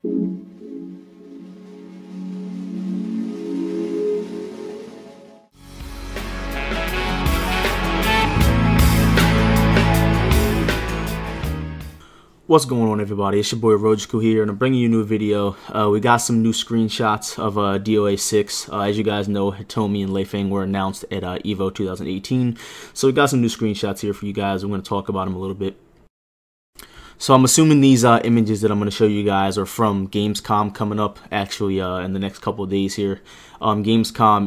What's going on, everybody? It's your boy Rojikku here, and I'm bringing you a new video. We got some new screenshots of DOA 6. As you guys know, Hitomi and Leifang were announced at EVO 2018. So we got some new screenshots here for you guys. I'm going to talk about them a little bit. So I'm assuming these images that I'm going to show you guys are from Gamescom coming up, actually, in the next couple of days here. Gamescom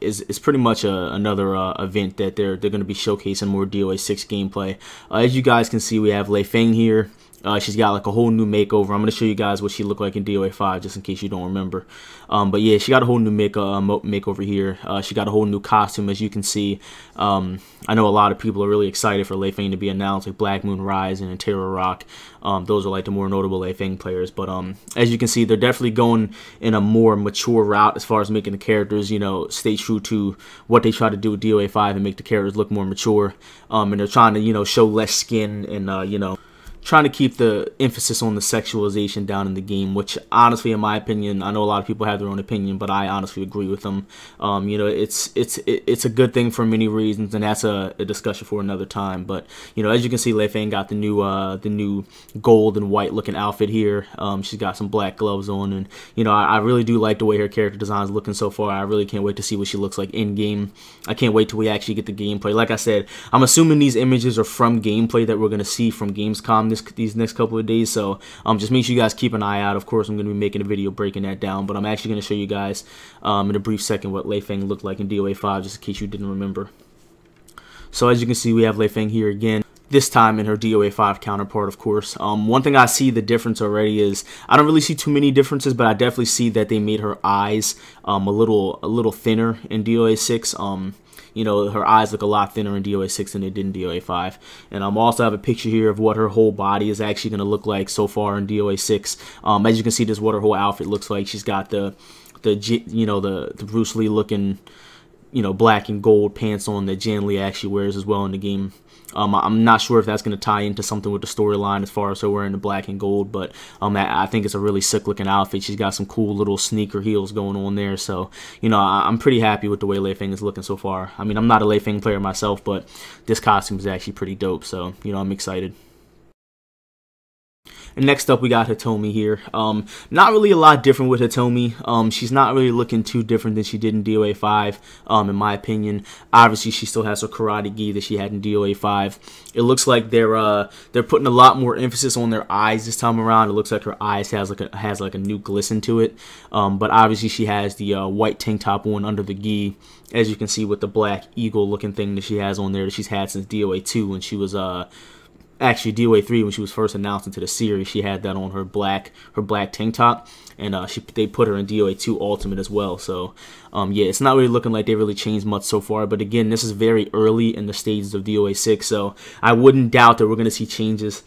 is pretty much another event that they're going to be showcasing more DOA 6 gameplay. As you guys can see, we have Leifang here. She's got like a whole new makeover. I'm going to show you guys what she looked like in DOA 5 just in case you don't remember. But yeah, she got a whole new makeover here. She got a whole new costume, as you can see. I know a lot of people are really excited for Leifang to be announced, like Black Moon Rising and Terror Rock. Those are like the more notable Leifang players. But as you can see, they're definitely going in a more mature route as far as making the characters, you know, stay true to what they try to do with DOA 5 and make the characters look more mature. And they're trying to, you know, show less skin and, you know, trying to keep the emphasis on the sexualization down in the game, which honestly, in my opinion, I know a lot of people have their own opinion, but I honestly agree with them. You know, it's a good thing for many reasons, and that's a discussion for another time. But you know, as you can see, Leifang got the new gold and white looking outfit here. She's got some black gloves on, and you know, I really do like the way her character design is looking so far. I really can't wait to see what she looks like in game. I can't wait till we actually get the gameplay. Like I said, I'm assuming these images are from gameplay that we're going to see from Gamescom these next couple of days, so just make sure you guys keep an eye out. Of course, I'm going to be making a video breaking that down, but I'm actually going to show you guys in a brief second what Leifang looked like in DOA 5, just in case you didn't remember. So as you can see, we have Leifang here again, this time in her DOA 5 counterpart, of course. One thing I see the difference already is, I don't really see too many differences, but I definitely see that they made her eyes a little thinner in DOA 6. You know, her eyes look a lot thinner in DOA 6 than they did in DOA 5. And I also have a picture here of what her whole body is actually going to look like so far in DOA 6. As you can see, this is what her whole outfit looks like. She's got the Bruce Lee looking, you know, black and gold pants on that Jan Lee actually wears as well in the game. I'm not sure if that's going to tie into something with the storyline as far as her wearing the black and gold, but I think it's a really sick looking outfit. She's got some cool little sneaker heels going on there, so you know, I'm pretty happy with the way Leifang is looking so far. I mean, I'm not a Leifang player myself, but this costume is actually pretty dope, so you know, I'm excited. And next up, we got Hitomi here. Not really a lot different with Hitomi. She's not really looking too different than she did in DOA 5, in my opinion. Obviously, she still has her karate gi that she had in DOA 5. It looks like they're putting a lot more emphasis on their eyes this time around. It looks like her eyes has like a new glisten to it. But obviously, she has the white tank top on under the gi, as you can see with the black eagle looking thing that she has on there that she's had since DOA 2 when she was actually DOA 3 when she was first announced into the series. She had that on her black tank top, and they put her in DOA 2 Ultimate as well. So yeah, it's not really looking like they really changed much so far, but again, this is very early in the stages of DOA 6, so I wouldn't doubt that we're going to see changes.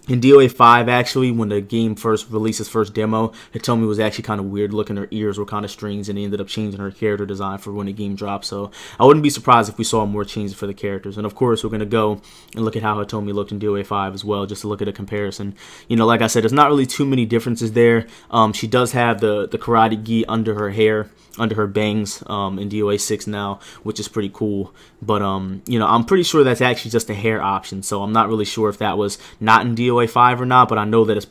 In DOA 5, actually, when the game first released its first demo, Hitomi was actually kind of weird looking. Her ears were kind of strings, and they ended up changing her character design for when the game dropped. So I wouldn't be surprised if we saw more changes for the characters. And of course, we're going to go and look at how Hitomi looked in DOA 5 as well, just to look at a comparison. You know, like I said, there's not really too many differences there. She does have the karate gi under her hair, under her bangs in DOA 6 now, which is pretty cool. But you know, I'm pretty sure that's actually just a hair option, so I'm not really sure if that was not in DOA 5 or not, but I know that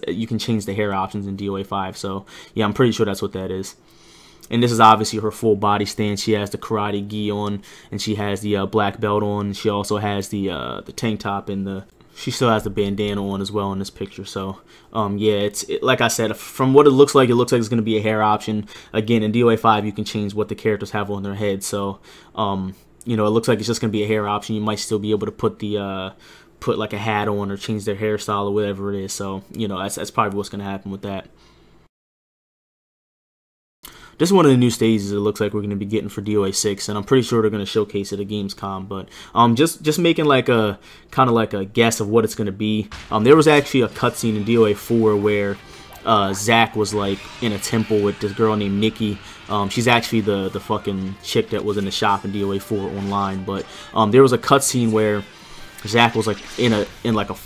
you can change the hair options in DOA 5, so yeah, I'm pretty sure that's what that is. And this is obviously her full body stance. She has the karate gi on, and she has the black belt on. She also has the tank top and she still has the bandana on as well in this picture. So yeah, like I said, from what it looks like it's going to be a hair option. Again, in DOA 5 you can change what the characters have on their head, so you know, it looks like it's just going to be a hair option. You might still be able to put like a hat on or change their hairstyle or whatever it is. So you know, that's probably what's going to happen with that. This is one of the new stages it looks like we're going to be getting for DOA 6, and I'm pretty sure they're going to showcase it at Gamescom. But just making like a kind of like a guess of what it's going to be. There was actually a cutscene in DOA 4 where Zack was like in a temple with this girl named Nikki. She's actually the fucking chick that was in the shop in DOA 4 online. But there was a cutscene where Zack was like in like a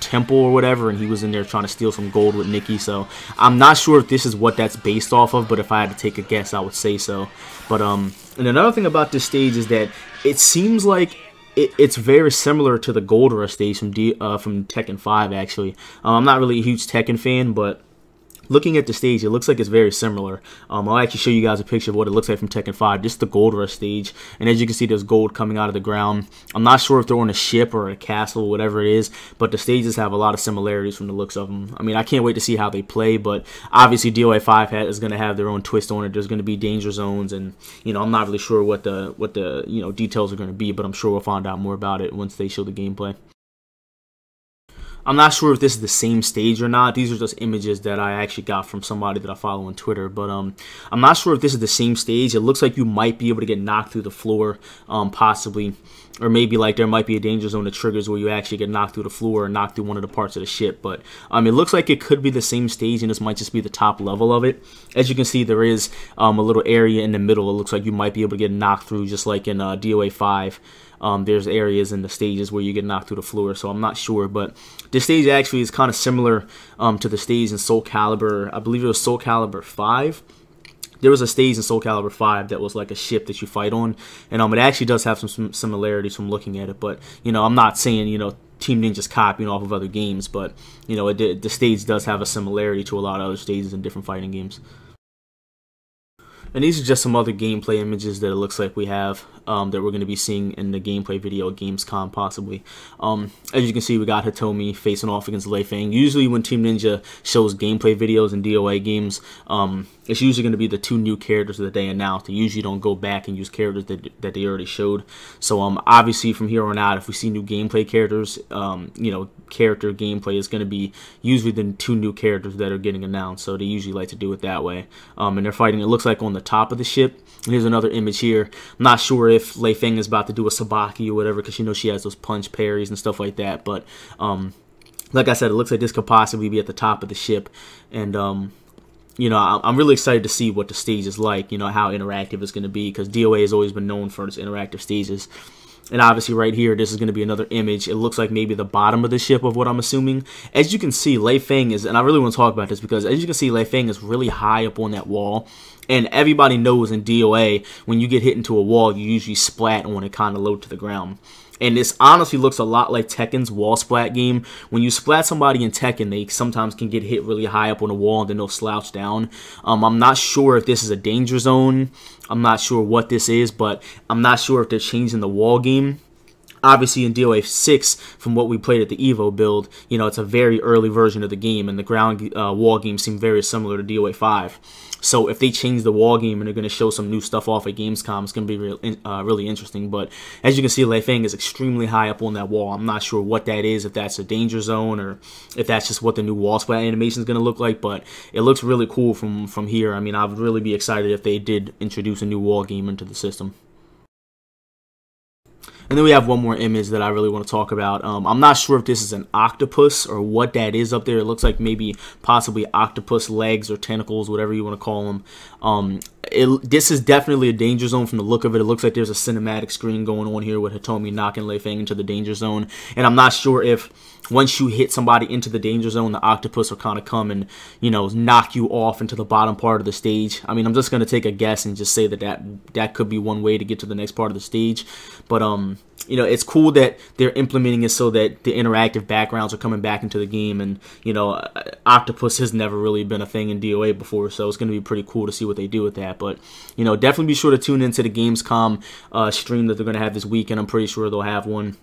temple or whatever, and he was in there trying to steal some gold with Nikki. So I'm not sure if this is what that's based off of, but if I had to take a guess, I would say so. But and another thing about this stage is that it seems like it's very similar to the Gold Rush stage from Tekken 5. Actually, I'm not really a huge Tekken fan, but looking at the stage, it looks like it's very similar. I'll actually show you guys a picture of what it looks like from Tekken 5. This is the Gold Rush stage, and as you can see, there's gold coming out of the ground. I'm not sure if they're on a ship or a castle, whatever it is, but the stages have a lot of similarities from the looks of them. I mean, I can't wait to see how they play, but obviously DOA 5 is going to have their own twist on it. There's going to be danger zones, and I'm not really sure what the details are going to be, but I'm sure we'll find out more about it once they show the gameplay. I'm not sure if this is the same stage or not. These are just images that I actually got from somebody that I follow on Twitter. But I'm not sure if this is the same stage. It looks like you might be able to get knocked through the floor, possibly. Or maybe like there might be a danger zone that triggers where you actually get knocked through the floor or knocked through one of the parts of the ship. But it looks like it could be the same stage, and this might just be the top level of it. As you can see, there is a little area in the middle. It looks like you might be able to get knocked through, just like in DOA 5. There's areas in the stages where you get knocked through the floor, so I'm not sure. But this stage actually is kind of similar to the stage in Soul Calibur. I believe it was Soul Calibur 5. There was a stage in Soul Calibur 5 that was like a ship that you fight on, and it actually does have some similarities from looking at it. But I'm not saying Team Ninja's copying off of other games, but the stage does have a similarity to a lot of other stages in different fighting games. And these are just some other gameplay images that it looks like we have that we're going to be seeing in the gameplay video at Gamescom, possibly. As you can see, we got Hitomi facing off against Leifang. Usually when Team Ninja shows gameplay videos in DOA games, it's usually going to be the two new characters that they announced. They usually don't go back and use characters that they already showed. So obviously from here on out, if we see new gameplay characters, character gameplay is going to be usually the two new characters that are getting announced. So they usually like to do it that way. And they're fighting, it looks like, on the top of the ship. And here's another image here. I'm not sure if Leifang is about to do a sabaki or whatever, because she has those punch parries and stuff like that. But like I said, it looks like this could possibly be at the top of the ship. And I'm really excited to see what the stage is like, how interactive it's going to be, because DOA has always been known for its interactive stages. And obviously right here, this is going to be another image. It looks like maybe the bottom of the ship of what I'm assuming. As you can see, Leifang is, and I really want to talk about this, because as you can see, Leifang is really high up on that wall. And everybody knows in DOA, when you get hit into a wall, you usually splat on it kind of low to the ground. And this honestly looks a lot like Tekken's wall splat game. When you splat somebody in Tekken, they sometimes can get hit really high up on the wall and then they'll slouch down. I'm not sure if this is a danger zone. I'm not sure what this is, but I'm not sure if they're changing the wall game. Obviously in DOA 6, from what we played at the Evo build, it's a very early version of the game, and the ground wall game seemed very similar to DOA 5. So if they change the wall game and they're going to show some new stuff off at Gamescom, it's going to be really interesting. But as you can see, Leifang is extremely high up on that wall. I'm not sure what that is, if that's a danger zone or if that's just what the new wall splat animation is going to look like. But it looks really cool from here. I mean, I would really be excited if they did introduce a new wall game into the system. And then we have one more image that I really want to talk about. I'm not sure if this is an octopus or what that is up there. It looks like maybe possibly octopus legs or tentacles, whatever you want to call them. This is definitely a danger zone from the look of it. It looks like there's a cinematic screen going on here with Hitomi knocking Leifang into the danger zone. And I'm not sure if once you hit somebody into the danger zone, the octopus will kind of come and, knock you off into the bottom part of the stage. I mean, I'm just going to take a guess and just say that could be one way to get to the next part of the stage. But, it's cool that they're implementing it so that the interactive backgrounds are coming back into the game. And, octopus has never really been a thing in DOA before, so it's going to be pretty cool to see what they do with that. But, definitely be sure to tune into the Gamescom stream that they're going to have this weekend. I'm pretty sure they'll have one.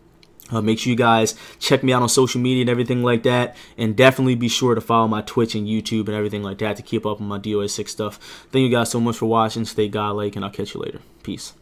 Make sure you guys check me out on social media and everything like that. And definitely be sure to follow my Twitch and YouTube and everything like that to keep up with my DOA 6 stuff. Thank you guys so much for watching. Stay godlike, and I'll catch you later. Peace.